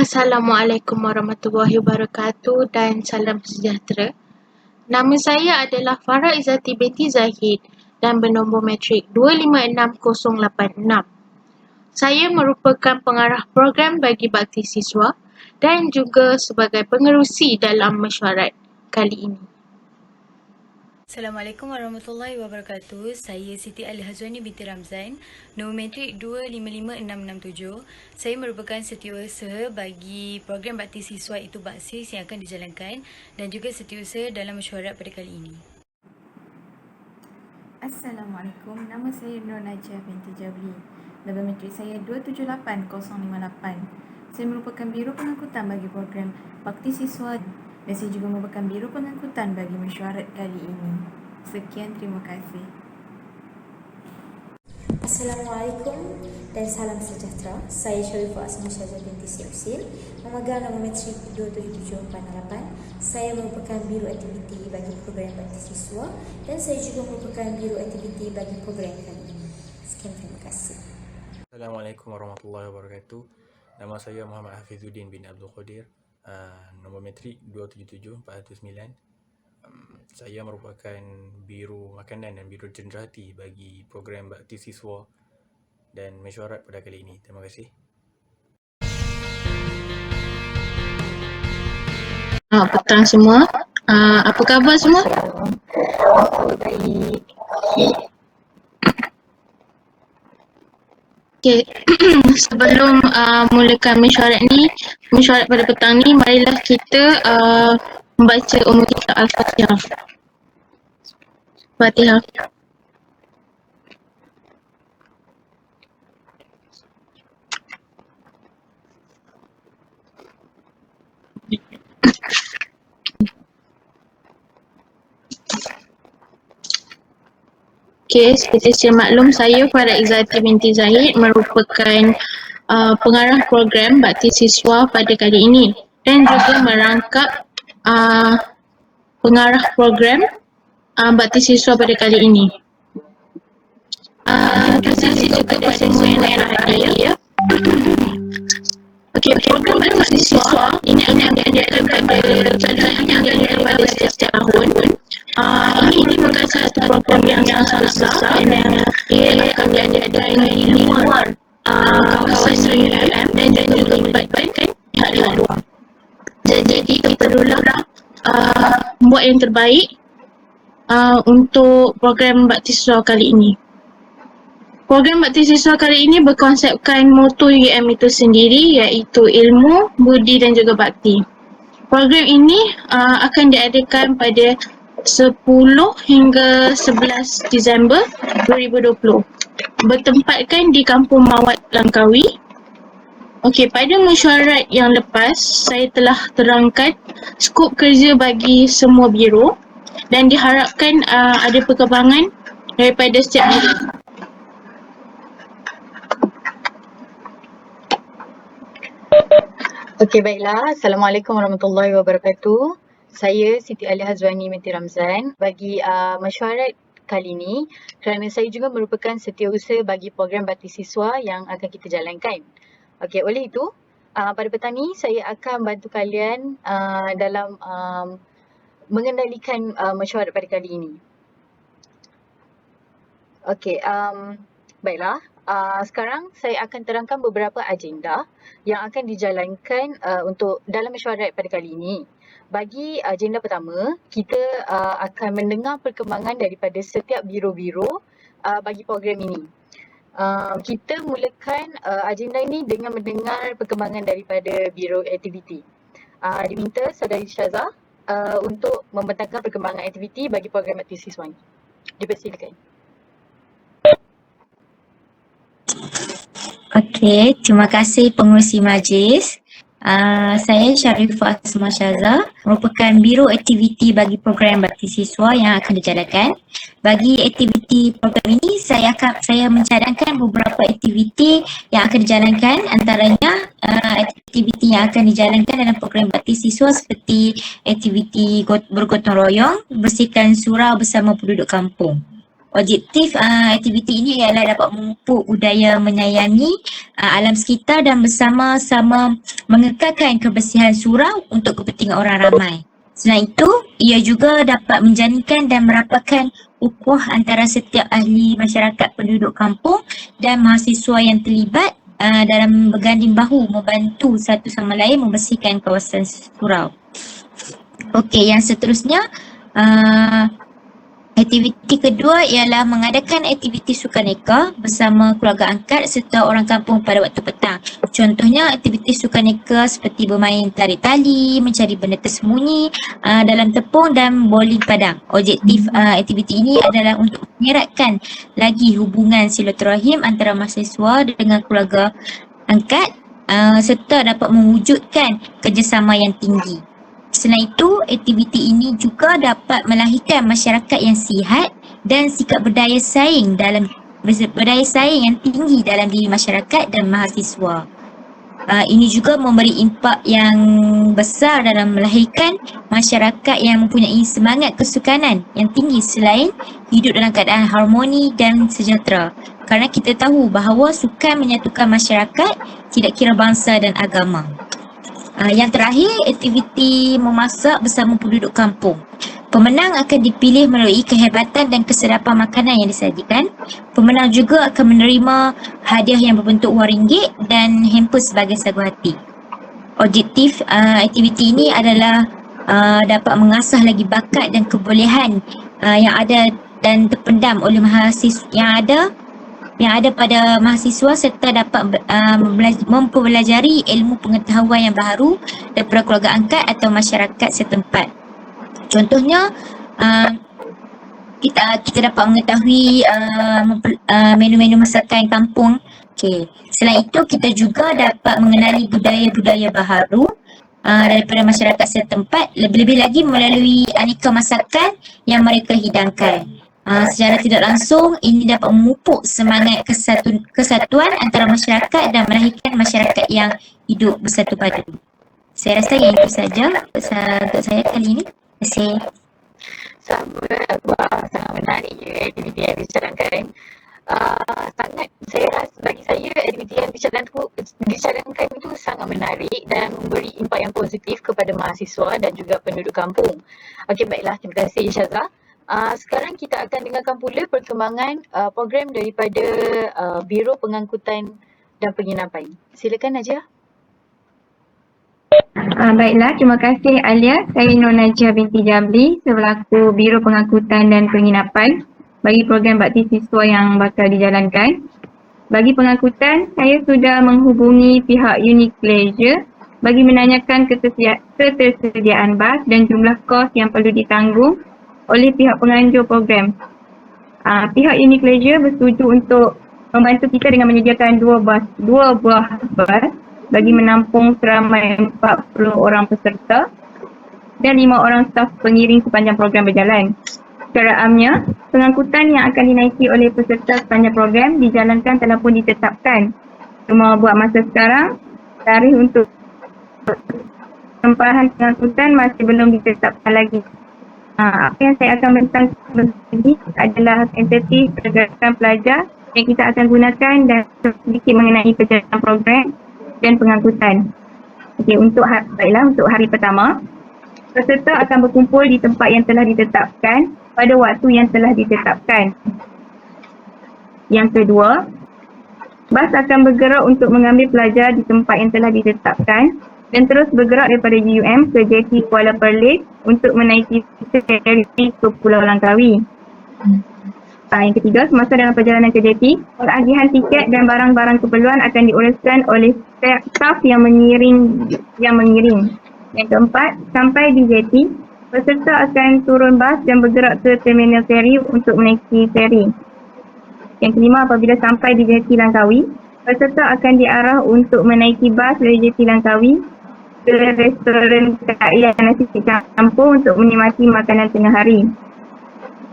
Assalamualaikum warahmatullahi wabarakatuh dan salam sejahtera. Nama saya adalah Farah Izzati binti Zahid dan bernombor matrik 256086. Saya merupakan pengarah program bagi bakti siswa dan juga sebagai pengerusi dalam mesyuarat kali ini. Assalamualaikum warahmatullahi wabarakatuh. Saya Siti Ali Hazwani binti Ramzan, nombor matrik 255667. Saya merupakan setiausaha bagi program bakti siswa itu Baksis yang akan dijalankan dan juga setiausaha dalam mesyuarat pada kali ini. Assalamualaikum, nama saya Nur Najah binti Jabli. Nombor matrik saya 278058. Saya merupakan biro pengangkutan bagi program bakti siswa dan saya juga merupakan biro pengangkutan bagi mesyuarat kali ini. Sekian, terima kasih. Assalamualaikum dan salam sejahtera. Saya Sharifah Asma Syazah binti Siusil, memegang nombor matrik 27788. Saya merupakan biro aktiviti bagi program bakti siswa dan saya juga merupakan biro aktiviti bagi program kali ini. Sekian, terima kasih. Assalamualaikum warahmatullahi wabarakatuh. Nama saya Muhammad Hafizuddin bin Abdul Qadir, nombor matrik 277409. Saya merupakan biro makanan dan biro cenderahati bagi program bakti siswa dan mesyuarat pada kali ini. Terima kasih. Petang semua. Apa khabar semua? Baik. Okay. Sebelum mulakan mesyuarat pada petang ni, marilah kita membaca kita Al-Fatihah. Fatihah. Okay, seperti sedia maklum, saya Farah Izzati binti Zahid merupakan pengarah program bakti siswa pada kali ini dan juga merangkap pengarah program bakti siswa pada kali ini. Terima kasih kepada semua yang hadir ya. Okey, program bakti siswa ini akan diadakan pada yang diadakan pada setiap tahun. Ini bukan satu program yang sangat besar dan ia akan diadakan di luar kawasan UITM dan juga melibatkan pihak luar. Jadi kita perlulah buat yang terbaik untuk program bakti siswa kali ini. Program bakti siswa kali ini berkonsepkan moto UIM itu sendiri, iaitu ilmu, budi dan juga bakti. Program ini akan diadakan pada 10 hingga 11 Disember 2020. Bertempatkan di Kampung Mawat Langkawi. Okey, pada mesyuarat yang lepas, saya telah terangkan skop kerja bagi semua biro dan diharapkan ada perkembangan daripada setiap biro. Okey, baiklah. Assalamualaikum warahmatullahi wabarakatuh. Saya Siti Ali Hazwani binti Ramzan bagi mesyuarat kali ini kerana saya juga merupakan setiausaha bagi program bakti siswa yang akan kita jalankan. Okey, oleh itu pada petang ni saya akan bantu kalian dalam mengendalikan mesyuarat pada kali ini. Okey, baiklah. Sekarang saya akan terangkan beberapa agenda yang akan dijalankan untuk dalam mesyuarat pada kali ini. Bagi agenda pertama, kita akan mendengar perkembangan daripada setiap biro-biro bagi program ini. Kita mulakan agenda ini dengan mendengar perkembangan daripada biro aktiviti. Diminta Saudari Syazah untuk membentangkan perkembangan aktiviti bagi program bakti siswa ini. Dipersilakan. Okey, terima kasih pengerusi majlis. Saya Sharifah Asma Syazah, merupakan biro aktiviti bagi program bakti siswa yang akan dijalankan. Bagi aktiviti program ini, saya mencadangkan beberapa aktiviti yang akan dijalankan, antaranya aktiviti yang akan dijalankan dalam program bakti siswa seperti aktiviti bergotong royong, bersihkan surau bersama penduduk kampung. Objektif aktiviti ini ialah dapat memupuk budaya menyayangi alam sekitar dan bersama-sama mengekalkan kebersihan surau untuk kepentingan orang ramai. Selain itu, ia juga dapat menjalinkan dan merapatkan ukhuwah antara setiap ahli masyarakat penduduk kampung dan mahasiswa yang terlibat dalam berganding bahu membantu satu sama lain membersihkan kawasan surau. Okey, yang seterusnya aktiviti kedua ialah mengadakan aktiviti sukaneka bersama keluarga angkat serta orang kampung pada waktu petang. Contohnya aktiviti sukaneka seperti bermain tarik tali, mencari benda tersembunyi dalam tepung dan bowling padang. Objektif aktiviti ini adalah untuk mengeratkan lagi hubungan silaturahim antara mahasiswa dengan keluarga angkat serta dapat mewujudkan kerjasama yang tinggi. Selain itu, aktiviti ini juga dapat melahirkan masyarakat yang sihat dan sikap berdaya saing yang tinggi dalam diri masyarakat dan mahasiswa. Ini juga memberi impak yang besar dalam melahirkan masyarakat yang mempunyai semangat kesukanan yang tinggi selain hidup dalam keadaan harmoni dan sejahtera. Kerana kita tahu bahawa sukan menyatukan masyarakat tidak kira bangsa dan agama. Yang terakhir, aktiviti memasak bersama penduduk kampung. Pemenang akan dipilih melalui kehebatan dan kesedapan makanan yang disajikan. Pemenang juga akan menerima hadiah yang berbentuk RM1 dan hamper sebagai sagu hati. Objektif aktiviti ini adalah dapat mengasah lagi bakat dan kebolehan yang ada dan terpendam oleh mahasiswa yang ada pada mahasiswa serta dapat mempelajari ilmu pengetahuan yang baru daripada keluarga angkat atau masyarakat setempat. Contohnya, kita dapat mengetahui menu-menu masakan kampung. Okay. Selain itu, kita juga dapat mengenali budaya-budaya baharu daripada masyarakat setempat, lebih-lebih lagi melalui aneka masakan yang mereka hidangkan. Secara tidak langsung, ini dapat memupuk semangat kesatuan antara masyarakat dan melahirkan masyarakat yang hidup bersatu padu. Saya rasa yang itu saja untuk saya kali ini. Terima kasih. Sangat menarik aktiviti yang dijalankan. Bagi saya aktiviti yang dijalankan itu sangat menarik dan memberi impak yang positif kepada mahasiswa dan juga penduduk kampung. Okey, baiklah, terima kasih Syazah. Sekarang kita akan dengarkan pula perkembangan program daripada Biro Pengangkutan dan Penginapan. Silakan Najia. Baiklah, terima kasih Alia. Saya Nur Najia binti Jabli, selaku Biro Pengangkutan dan Penginapan bagi program bakti siswa yang bakal dijalankan. Bagi pengangkutan, saya sudah menghubungi pihak Unique Leisure bagi menanyakan ketersediaan bas dan jumlah kos yang perlu ditanggung oleh pihak penganjur program. Pihak Unique Leisure bersetuju untuk membantu kita dengan menyediakan dua buah bas bagi menampung seramai 40 orang peserta dan 5 orang staf pengiring sepanjang program berjalan. Secara amnya, pengangkutan yang akan dinaiki oleh peserta sepanjang program dijalankan telah pun ditetapkan. Cuma buat masa sekarang, tarikh untuk tempahan pengangkutan masih belum ditetapkan lagi. Apa yang saya akan bentangkan lagi adalah tentatif pergerakan pelajar yang kita akan gunakan dan sedikit mengenai perjalanan program dan pengangkutan. Okey, untuk hari pertama, peserta akan berkumpul di tempat yang telah ditetapkan pada waktu yang telah ditetapkan. Yang kedua, bas akan bergerak untuk mengambil pelajar di tempat yang telah ditetapkan dan terus bergerak daripada UM ke JT Kuala Perlis untuk menaiki seri ke Pulau Langkawi. Yang ketiga, semasa dalam perjalanan ke JT, peragihan tiket dan barang-barang keperluan akan diuruskan oleh staf yang mengiring. Yang keempat, sampai di JT, peserta akan turun bas dan bergerak ke terminal feri untuk menaiki feri. Yang kelima, apabila sampai di JT Langkawi, peserta akan diarah untuk menaiki bas dari JT Langkawi ke restoran Kak Ian Nasi Campur untuk menikmati makanan tengah hari.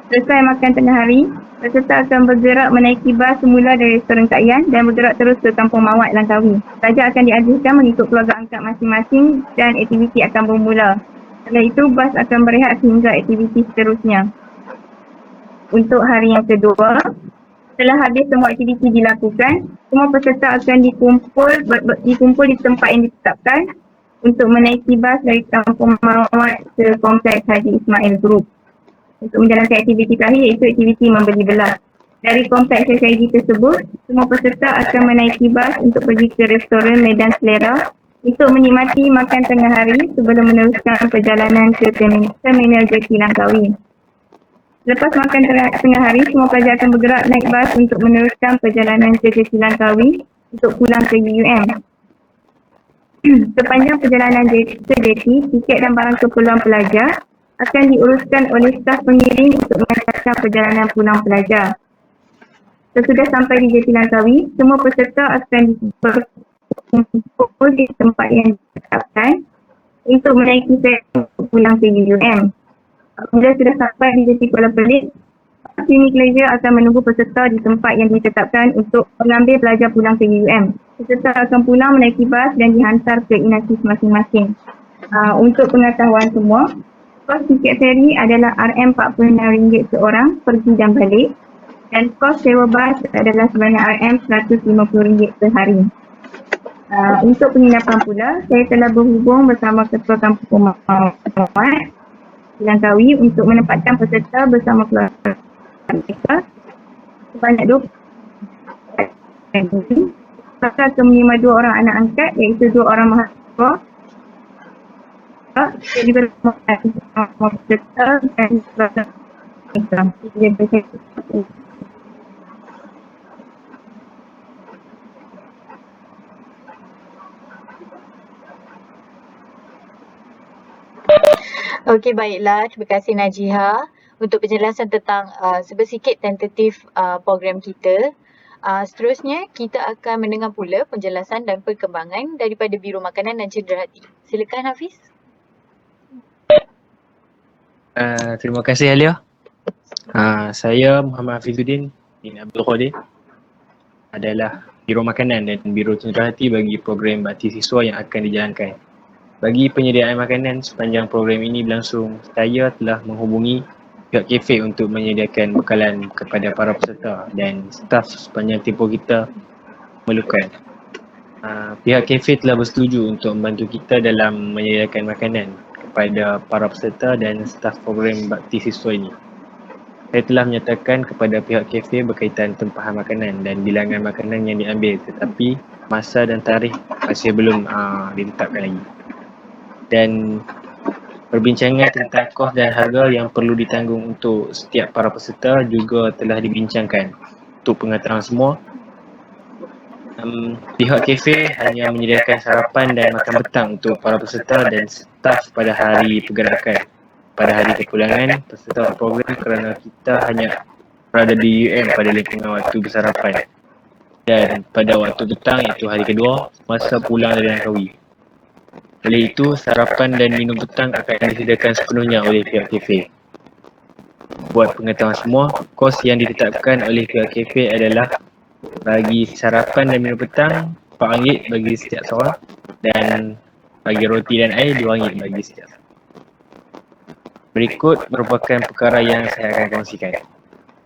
Selesai makan tengah hari, peserta akan bergerak menaiki bas semula dari restoran Kak Ian dan bergerak terus ke Kampung Mawat Langkawi. Pelajar akan dialihkan mengikut keluarga angkat masing-masing dan aktiviti akan bermula. Setelah itu, bas akan berehat sehingga aktiviti seterusnya. untuk hari yang kedua. Setelah habis semua aktiviti dilakukan, semua peserta akan dikumpul di tempat yang ditetapkan untuk menaiki bas dari Kampung Mawat ke Kompleks Haji Ismail Group untuk menjalankan aktiviti terakhir iaitu aktiviti membeli belah. Dari kompleks SIG tersebut, semua peserta akan menaiki bas untuk pergi ke restoran Medan Selera untuk menikmati makan tengah hari sebelum meneruskan perjalanan ke Terminal Jeti Langkawi. Lepas makan tengah hari, semua pelajar akan bergerak naik bas untuk meneruskan perjalanan ke Jeti Langkawi untuk pulang ke UUM. Sepanjang perjalanan ke Jeti, tiket dan barang keperluan pelajar akan diuruskan oleh staf pengiring untuk mengantarkan perjalanan pulang pelajar. Sesudah sampai di Jeti Langkawi, semua peserta akan berkumpul di tempat yang ditetapkan untuk menaiki fare pulang ke UUM. Bila sudah sampai di Jeti Kuala Perlis, klinik leisure akan menunggu peserta di tempat yang ditetapkan untuk mengambil pelajar pulang ke UUM. Peserta akan pulang menaiki bas dan dihantar ke inasi masing-masing. Untuk pengetahuan semua, kos tiket feri adalah RM46 seorang pergi dan balik dan kos sewa bas adalah sebanyak RM150 per hari. Untuk penginapan pula, saya telah berhubung bersama Ketua Kampung Mawat Langkawi untuk menempatkan peserta bersama keluarga mereka sebanyak 20. Mereka akan menerima 2 orang anak angkat iaitu 2 orang mahasiswa. Saya juga bersama peserta dan keluarga mereka. Okey, baiklah. Terima kasih Najiha untuk penjelasan tentang sedikit tentatif program kita. Seterusnya, kita akan mendengar pula penjelasan dan perkembangan daripada Biro Makanan dan Cenderahati. Silakan Hafiz. Terima kasih Alia. Saya Muhammad Hafizuddin bin Abdul Qadir adalah Biro Makanan dan Biro Cenderahati bagi program bakti siswa yang akan dijalankan. Bagi penyediaan makanan sepanjang program ini berlangsung, saya telah menghubungi pihak kafe untuk menyediakan bekalan kepada para peserta dan staf sepanjang tempoh kita memerlukan. Pihak kafe telah bersetuju untuk membantu kita dalam menyediakan makanan kepada para peserta dan staf program bakti siswa ini. Saya telah menyatakan kepada pihak kafe berkaitan tempahan makanan dan bilangan makanan yang diambil, tetapi masa dan tarikh masih belum ditetapkan lagi. Dan perbincangan tentang kos dan harga yang perlu ditanggung untuk setiap para peserta juga telah dibincangkan. Untuk pengetahuan semua, pihak kafe hanya menyediakan sarapan dan makan petang untuk para peserta dan staf pada hari pergerakan. Pada hari kepulangan peserta program kerana kita hanya berada di UM pada lingkungan waktu bersarapan. Dan pada waktu petang iaitu hari kedua, masa pulang dari Langkawi. Oleh itu, sarapan dan minum petang akan disediakan sepenuhnya oleh pihak kafe. Buat pengetahuan semua, kos yang ditetapkan oleh pihak kafe adalah bagi sarapan dan minum petang RM4 bagi setiap seorang dan bagi roti dan air RM2 bagi setiap seorang. Berikut merupakan perkara yang saya akan kongsikan.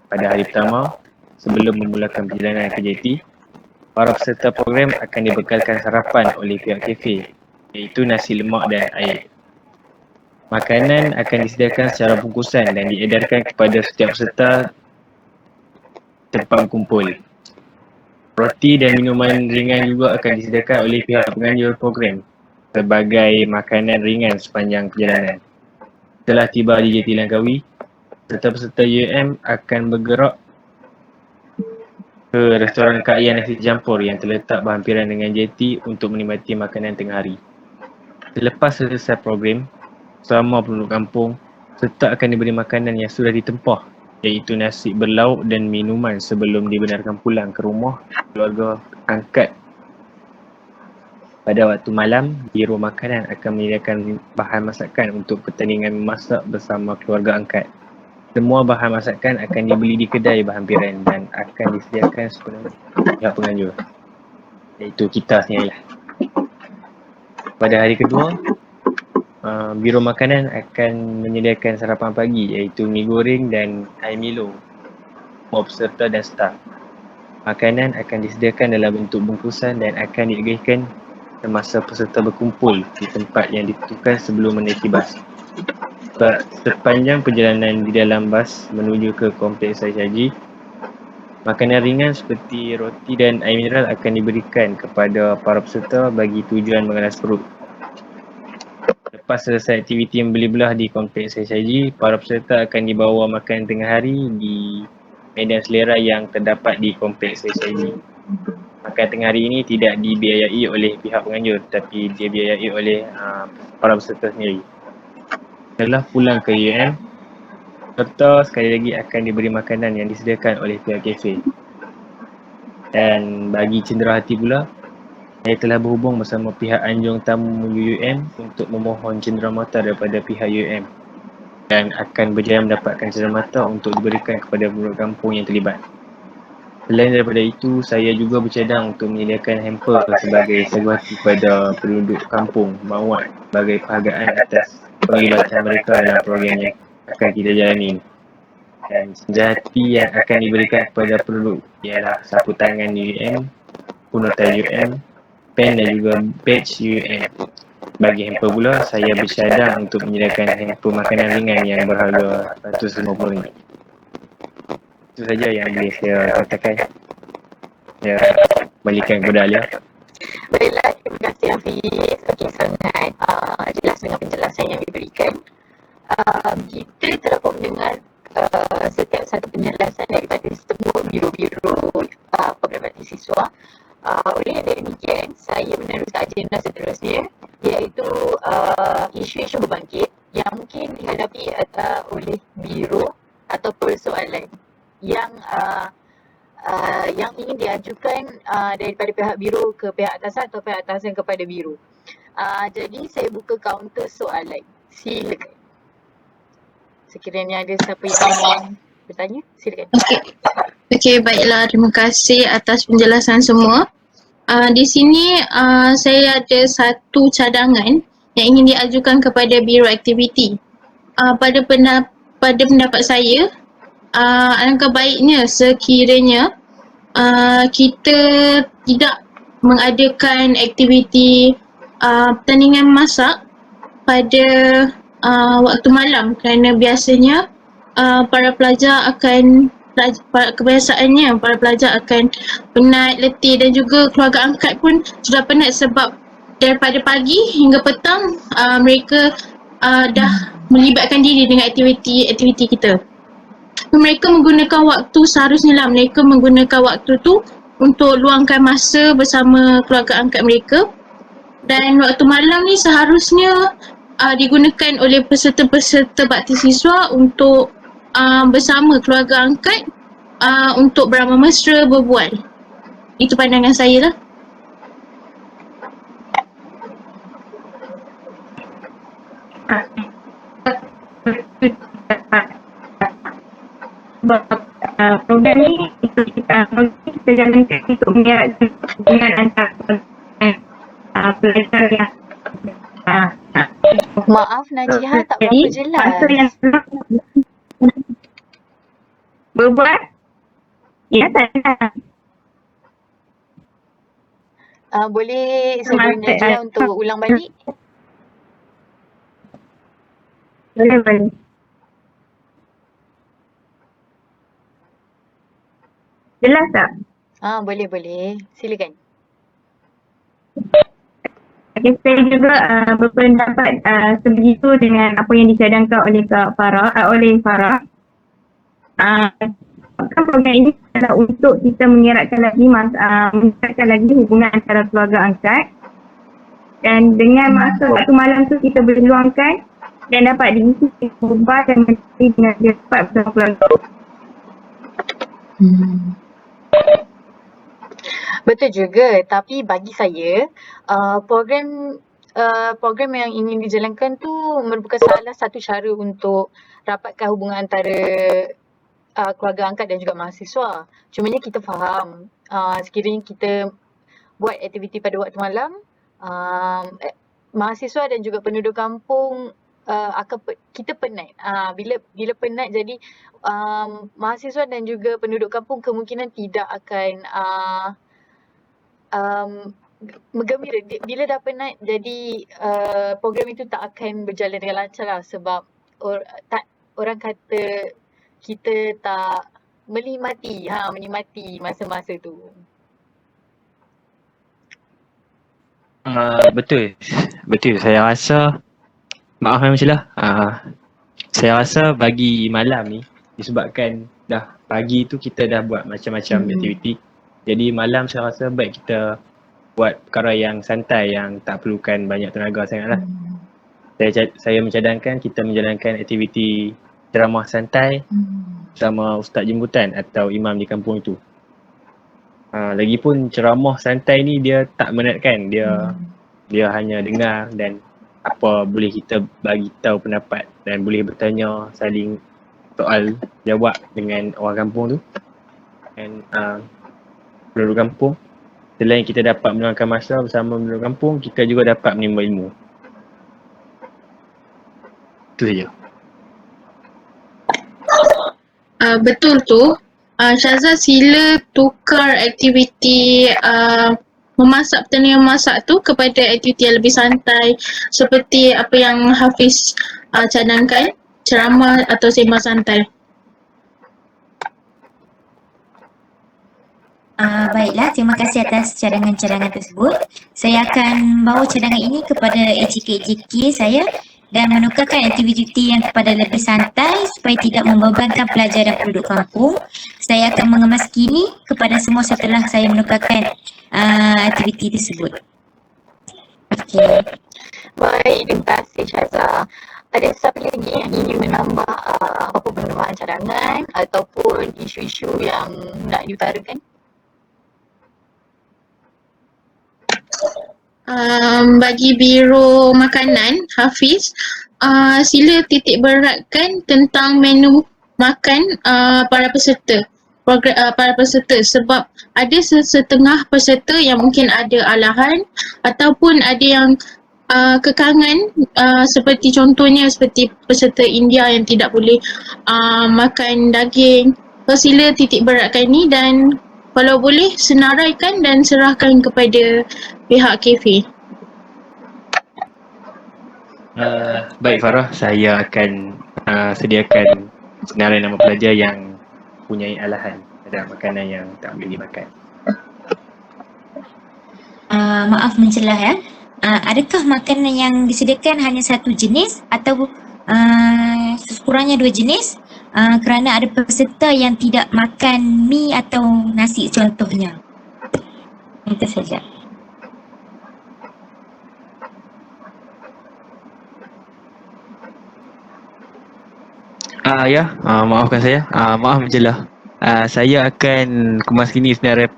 Pada hari pertama, sebelum memulakan perjalanan ke Jeti, para peserta program akan dibekalkan sarapan oleh pihak kafe, iaitu nasi lemak dan air. Makanan akan disediakan secara bungkusan dan diedarkan kepada setiap peserta tempat berkumpul. Roti dan minuman ringan juga akan disediakan oleh pihak penganjur program sebagai makanan ringan sepanjang perjalanan. Setelah tiba di Jeti Langkawi, peserta-peserta UM akan bergerak ke restoran Kak Ian Nasi Campur yang terletak berhampiran dengan Jeti untuk menikmati makanan tengah hari. Selepas selesai program, selama penduduk kampung, peserta akan diberi makanan yang sudah ditempah, iaitu nasi berlauk dan minuman sebelum dibenarkan pulang ke rumah keluarga angkat. Pada waktu malam, Biro Makanan akan menyediakan bahan masakan untuk pertandingan memasak bersama keluarga angkat. Semua bahan masakan akan dibeli di kedai berhampiran dan akan disediakan sepenuhnya pihak penganjur, iaitu kita sendiri lah. Pada hari kedua, Biro Makanan akan menyediakan sarapan pagi iaitu mi goreng dan air Milo semua peserta dan staf. Makanan akan disediakan dalam bentuk bungkusan dan akan diagihkan semasa peserta berkumpul di tempat yang ditentukan sebelum menaiki bas. Sepanjang perjalanan di dalam bas menuju ke kompleks saji, makanan ringan seperti roti dan air mineral akan diberikan kepada para peserta bagi tujuan mengalas perut. Lepas selesai aktiviti yang belah di kompleks saji, para peserta akan dibawa makan tengah hari di medan selera yang terdapat di kompleks saji. Makan tengah hari ini tidak dibiayai oleh pihak penganjur, tapi dibiayai oleh para peserta sendiri. Setelah pulang ke UM, peserta sekali lagi akan diberi makanan yang disediakan oleh pihak kafe. Dan bagi cenderahati pula, saya telah berhubung bersama pihak Anjung Tamu UUM untuk memohon cenderamata daripada pihak UUM dan akan berjaya mendapatkan cenderamata untuk diberikan kepada penduduk kampung yang terlibat. Selain daripada itu, saya juga bercadang untuk menyediakan hamper sebagai sebuah kepada penduduk kampung Mawat sebagai penghargaan atas penglibatan mereka dalam program yang akan kita jalani. Dan sejati yang akan diberikan kepada penduduk ialah sapu tangan UUM, punota UUM, pen dan juga badge UUM. Bagi hamper pula, saya bercadang untuk menyediakan hamper makanan ringan yang berharga RM150. Itu saja yang boleh saya katakan. Ya, balikan kepada Alia. Baiklah, terima kasih Hafiz. Okey, sangat jelas dengan penjelasan yang diberikan. Kita telah pun mendengar setiap satu penjelasan daripada semua biro-biro program bakti siswa. Oleh demikian, saya meneruskan agenda seterusnya, iaitu isu-isu berbangkit yang mungkin dihadapi oleh biro atau persoalan yang ingin diajukan daripada pihak biro ke pihak atasan atau pihak atasan kepada biro. Jadi saya buka kaunter soalan. Silakan. Sekiranya ada siapa yang bertanya, silakan. Okey, baiklah. Terima kasih atas penjelasan semua. Di sini saya ada satu cadangan yang ingin diajukan kepada Biro Aktiviti. Pada pendapat saya, alangkah baiknya sekiranya kita tidak mengadakan aktiviti pertandingan masak pada waktu malam, kerana biasanya para pelajar akan kebiasaannya para pelajar akan penat, letih, dan juga keluarga angkat pun sudah penat sebab daripada pagi hingga petang mereka dah melibatkan diri dengan aktiviti kita. Mereka menggunakan waktu, seharusnya lah mereka menggunakan waktu tu untuk luangkan masa bersama keluarga angkat mereka, dan waktu malam ni seharusnya digunakan oleh peserta-peserta bakti siswa untuk bersama keluarga angkat untuk beramal mesra, berbual. Itu pandangan saya lah. Program ni kita jalankan untuk mengerat hubungan antara pelajar yang Maaf Najiha, tak berapa jelas. yang berbuat, ya tak. Boleh saudara Najiha untuk ulang balik? Boleh. Jelas tak? Boleh. Silakan. Okay, saya juga berpendapat sebegitu dengan apa yang dicadangkan oleh Farah. Program ini adalah untuk kita mengeratkan lagi hubungan antara keluarga angkat, dan dengan masa waktu malam tu kita boleh luangkan dan dapat diisi berubah dan menjadi dengan cepat bersama keluarga. Betul juga, tapi bagi saya program yang ingin dijalankan tu merupakan salah satu cara untuk rapatkan hubungan antara keluarga angkat dan juga mahasiswa. Cumanya kita faham sekiranya kita buat aktiviti pada waktu malam, mahasiswa dan juga penduduk kampung kita penat. Bila penat, jadi mahasiswa dan juga penduduk kampung kemungkinan tidak akan menggembira. Bila dah penat, jadi program itu tak akan berjalan dengan lancar lah, sebab orang kata kita tak menikmati masa-masa tu. Betul. Saya rasa, maaf Macam lah. Saya rasa bagi malam ni, disebabkan dah pagi tu kita dah buat macam-macam aktiviti. Jadi malam saya rasa baik kita buat perkara yang santai, yang tak perlukan banyak tenaga sangat lah. Saya mencadangkan kita menjalankan aktiviti ceramah santai sama ustaz jemputan atau imam di kampung itu. Lagipun ceramah santai ni dia tak menatkan, dia hanya dengar dan apa boleh kita bagi tahu pendapat dan boleh bertanya, saling soal jawab dengan orang kampung tu. Dan penduduk kampung, selain kita dapat meluangkan masa bersama penduduk kampung, kita juga dapat menimba ilmu. Itu saja. Betul tu. Syazah, sila tukar aktiviti memasak, pertandingan memasak tu kepada aktiviti yang lebih santai seperti apa yang Hafiz cadangkan, ceramah atau sembang santai. Baiklah, terima kasih atas cadangan-cadangan tersebut. Saya akan bawa cadangan ini kepada AJK saya dan menukarkan aktiviti yang kepada lebih santai supaya tidak membebankan pelajar dan penduduk kampung. Saya akan mengemas kini kepada semua setelah saya menukarkan aktiviti tersebut. Okey. Baik, terima kasih Syazah. Ada siapa lagi yang ingin menambah apa pengembangan cadangan ataupun isu-isu yang nak diutarakan? Bagi Biro Makanan, Hafiz, sila titik beratkan tentang menu makan para peserta. Para peserta, sebab ada setengah peserta yang mungkin ada alahan ataupun ada yang kekangan, seperti contohnya seperti peserta India yang tidak boleh makan daging. So, sila titik beratkan ni dan kalau boleh senaraikan dan serahkan kepada pihak kafe. Baik Farah, saya akan sediakan senarai nama pelajar yang punyai alahan terhadap makanan yang tak boleh dimakan. Maaf mencelah ya. Adakah makanan yang disediakan hanya satu jenis atau sekurangnya dua jenis? Kerana ada peserta yang tidak makan mi atau nasi contohnya. Itu saja. Maafkan saya. Maaf mencelah. Saya akan kemas kini senarai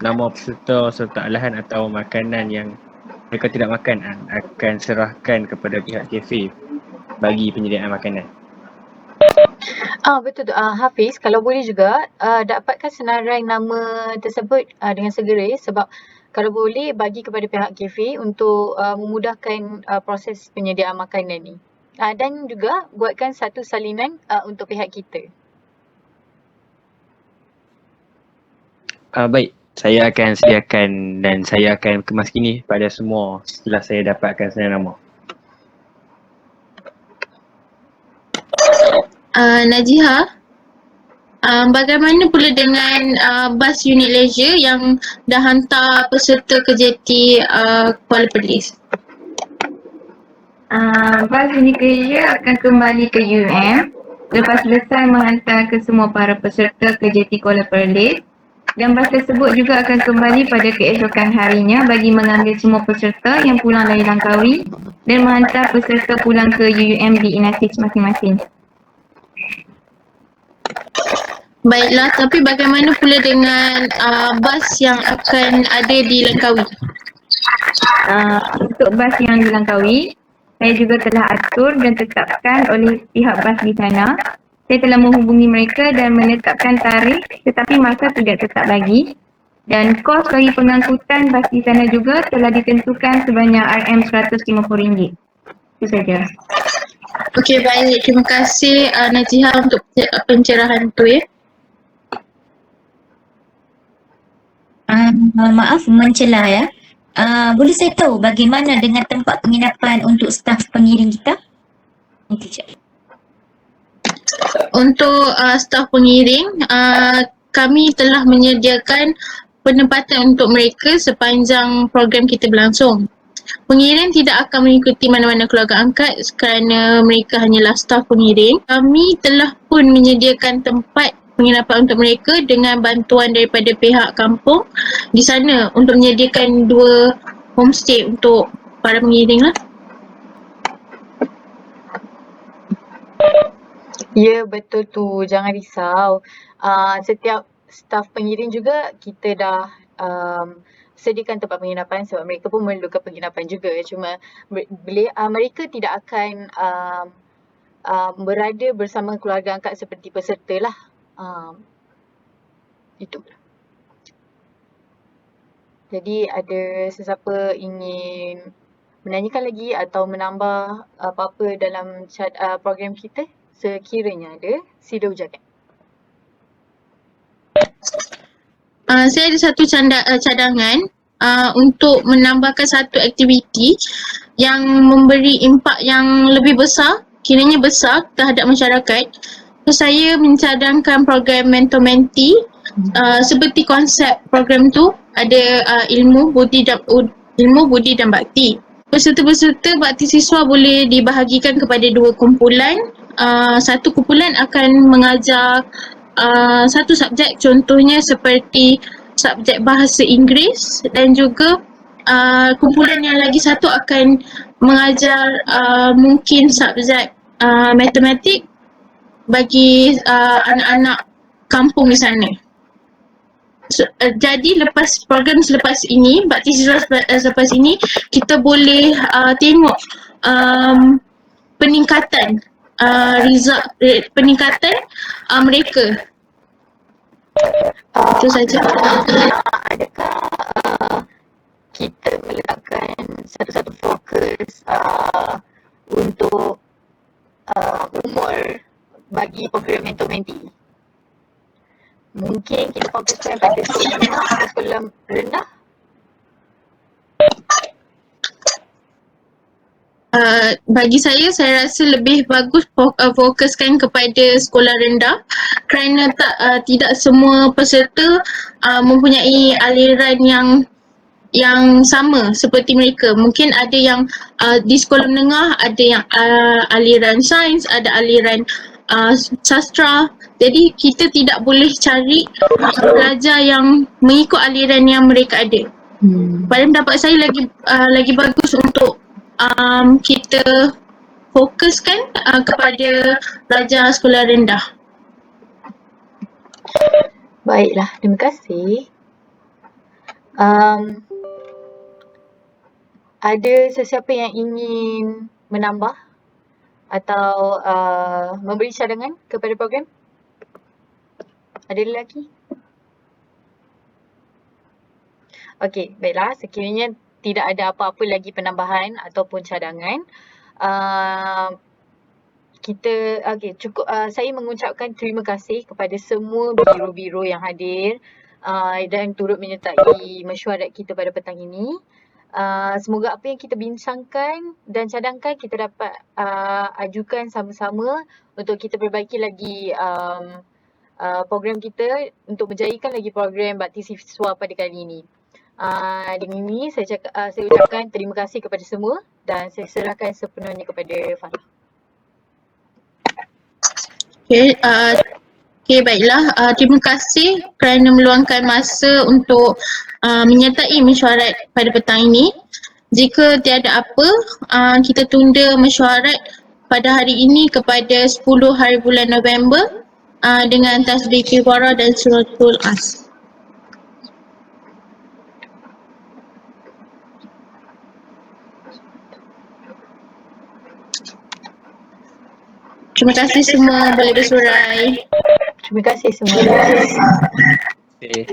nama peserta serta alahan atau makanan yang mereka tidak makan akan serahkan kepada pihak kafe bagi penyediaan makanan. Betul tu. Hafiz, kalau boleh juga dapatkan senarai nama tersebut dengan segera, sebab kalau boleh bagi kepada pihak kafe untuk memudahkan proses penyediaan makanan ni. Dan juga buatkan satu salinan untuk pihak kita. Baik, saya akan sediakan dan saya akan kemas kini pada semua setelah saya dapatkan senarai nama. Najiha, bagaimana pula dengan bas unit leisure yang dah hantar peserta ke JT Kuala Perlis? Bas unit leisure akan kembali ke UM lepas selesai menghantar ke semua para peserta ke JT Kuala Perlis, dan bas tersebut juga akan kembali pada keesokan harinya bagi mengambil semua peserta yang pulang dari Langkawi dan menghantar peserta pulang ke UUM di Inasij masing-masing. Baiklah, tapi bagaimana pula dengan bas yang akan ada di Langkawi? Untuk bas yang di Langkawi, saya juga telah atur dan tetapkan oleh pihak bas di sana. Saya telah menghubungi mereka dan menetapkan tarikh, tetapi masa tidak tetap lagi. Dan kos bagi pengangkutan bas di sana juga telah ditentukan sebanyak RM150. Itu saja. Okey, baik. Terima kasih Najiha untuk pencerahan tu ya. Maaf mencelah ya. Boleh saya tahu bagaimana dengan tempat penginapan untuk staf pengiring kita? Teacher. Untuk staf pengiring, kami telah menyediakan penempatan untuk mereka sepanjang program kita berlangsung. Pengiring tidak akan mengikuti mana-mana keluarga angkat kerana mereka hanyalah staf pengiring. Kami telah pun menyediakan tempat penginapan untuk mereka dengan bantuan daripada pihak kampung di sana untuk menyediakan 2 homestay untuk para pengiring lah. Ya, betul tu. Jangan risau. Setiap staf pengiring juga kita dah sediakan tempat penginapan sebab mereka pun memerlukan penginapan juga. Cuma mereka tidak akan berada bersama keluarga angkat seperti peserta lah. Itu. Jadi ada sesiapa ingin menanyakan lagi atau menambah apa-apa dalam program kita? Sekiranya ada, sila ujarkan. Saya ada satu cadangan untuk menambahkan satu aktiviti yang memberi impak yang lebih besar, kiranya besar terhadap masyarakat. So, saya mencadangkan program mentor-mentee seperti konsep program tu ada ilmu, budi dan bakti. Peserta-peserta bakti siswa boleh dibahagikan kepada 2 kumpulan. Satu kumpulan akan mengajar satu subjek, contohnya seperti subjek bahasa Inggeris, dan juga kumpulan yang lagi satu akan mengajar mungkin subjek matematik bagi anak-anak kampung di sana. So, jadi program selepas ini, bakti siswa selepas ini, kita boleh tengok peningkatan peningkatan mereka. Itu saja. Adakah kita meletakkan satu-satu fokus untuk umur bagi program mentor-mentee? Mungkin kita fokuskan pada sekolah rendah? Bagi saya rasa lebih bagus fokuskan kepada sekolah rendah kerana tidak semua peserta mempunyai aliran yang sama seperti mereka. Mungkin ada yang di sekolah menengah ada yang aliran sains, ada aliran sastra. Jadi kita tidak boleh cari pelajar yang mengikut aliran yang mereka ada. Pada pendapat saya lagi bagus untuk kita fokuskan kepada pelajar sekolah rendah. Baiklah, terima kasih. Ada sesiapa yang ingin menambah atau memberi cadangan kepada program? Ada lelaki? Okey, baiklah. Sekiranya tidak ada apa-apa lagi penambahan ataupun cadangan, cukup. Saya mengucapkan terima kasih kepada semua biro-biro yang hadir dan turut menyertai mesyuarat kita pada petang ini. Semoga apa yang kita bincangkan dan cadangkan kita dapat ajukan sama-sama untuk kita perbaiki lagi program kita untuk menjayakan lagi program bakti siswa pada kali ini. Dengan ini saya ucapkan terima kasih kepada semua dan saya serahkan sepenuhnya kepada Farah. Okey, baiklah. Terima kasih kerana meluangkan masa untuk menyertai mesyuarat pada petang ini. Jika tiada apa, kita tunda mesyuarat pada hari ini kepada 10 hari bulan November dengan tasbih kibarah dan suratul as. Terima kasih semua, boleh bersurai. Terima kasih semua. Okay.